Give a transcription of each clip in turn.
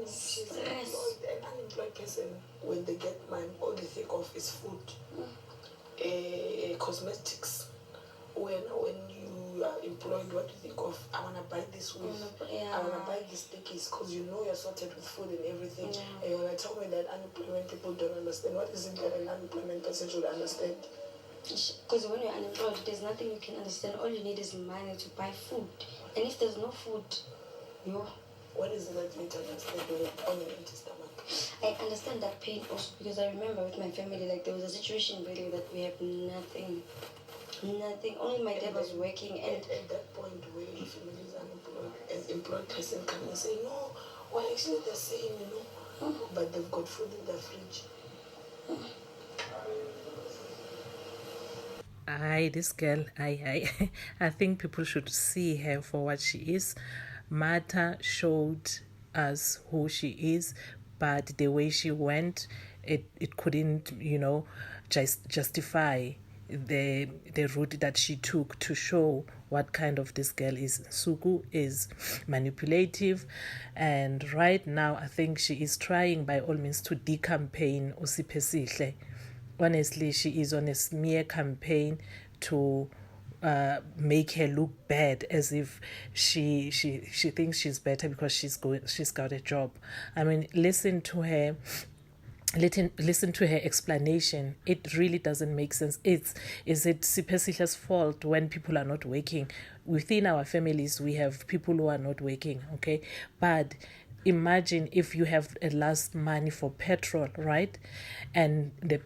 She's employed. An unemployed person, when they get money, all they think of is food, cosmetics. When you are employed, what do you think of? I want to buy this wig. I want to buy this stickies, because you know you're sorted with food and everything. And you want to tell me that unemployment people don't understand. What is it that an unemployment person should understand? Because when you're unemployed, there's nothing you can understand. All you need is money to buy food. And if there's no food, what is it that you need to understand when you're on an empty stomach? I understand that pain also, because I remember with my family, like there was a situation really that we have nothing. Only my dad was working, and at that point where your family is unemployed, an employed person come and say, no, well actually they're saying, but they've got food in their fridge. This girl, I think people should see her for what she is. Martha showed us who she is, but the way she went, it couldn't, just justify the route that she took to show what kind of this girl is. Nsuku is manipulative, and right now I think she is trying by all means to decampaign uSiphe Sihle. Honestly, she is on a smear campaign to make her look bad, as if she thinks she's better because she's got a job. I mean, listen to her explanation. It really doesn't make sense. Is it Siphe Sihle's fault when people are not working? Within our families, we have people who are not working, okay? But imagine if you have a last money for petrol, right? And the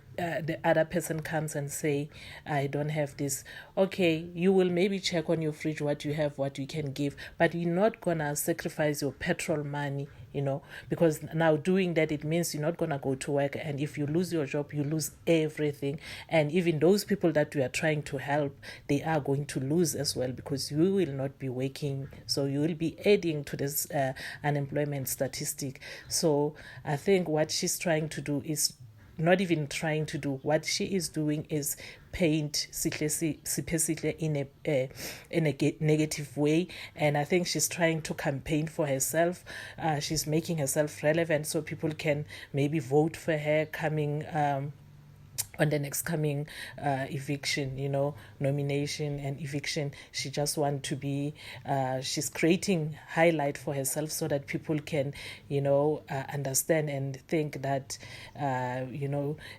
other person comes and say, I don't have this. Okay, you will maybe check on your fridge what you have, what you can give, but you're not gonna sacrifice your petrol money, because now doing that, it means you're not gonna go to work, and if you lose your job, you lose everything. And even those people that we are trying to help, they are going to lose as well, because you will not be working, so you will be adding to this unemployment statistic. So I think what she's trying to do is not even trying to do. What she is doing is paint Siphe Sihle in a negative way, and I think she's trying to campaign for herself. She's making herself relevant so people can maybe vote for her coming on the next coming eviction, nomination and eviction. She just wants to be, she's creating highlight for herself so that people can, understand and think that,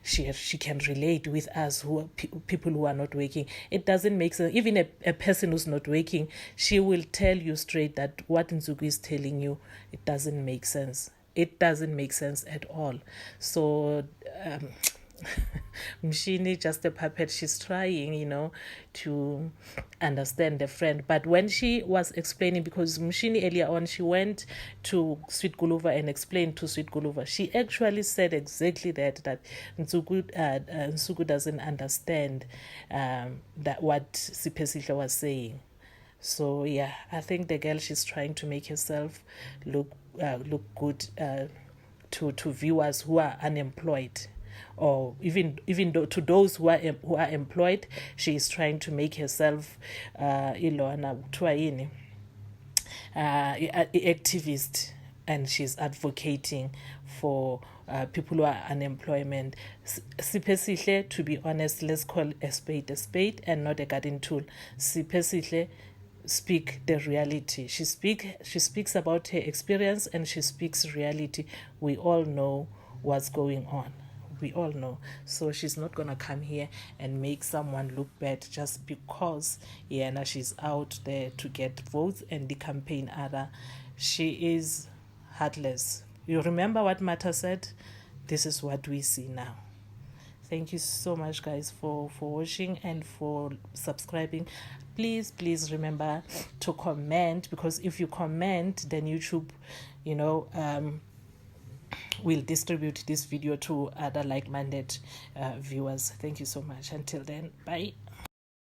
she can relate with us, who are people who are not working. It doesn't make sense. Even a person who's not working, she will tell you straight that what Nsuku is telling you, it doesn't make sense. It doesn't make sense at all. So, Mshini, just a puppet. She's trying, to understand the friend. But when she was explaining, because Mshini earlier on, she went to Sweet Guluva and explained to Sweet Guluva, she actually said exactly that Nsuku doesn't understand that what Siphe Sihle was saying. So yeah, I think the girl, she's trying to make herself look good to viewers who are unemployed, or even though to those who are employed. She is trying to make herself activist, and she's advocating for people who are unemployment. Siphe Sihle, to be honest, let's call a spade and not a garden tool. Siphe Sihle speak the reality. She speaks about her experience, and she speaks reality. We all know what's going on. We all know. So she's not gonna come here and make someone look bad just because now she's out there to get votes and the campaign other. She is heartless. You remember what Martha said? This is what we see now. Thank you so much, guys, for watching and for subscribing. Please remember to comment, because if you comment, then YouTube, will distribute this video to other like-minded viewers. Thank you so much. Until then, bye.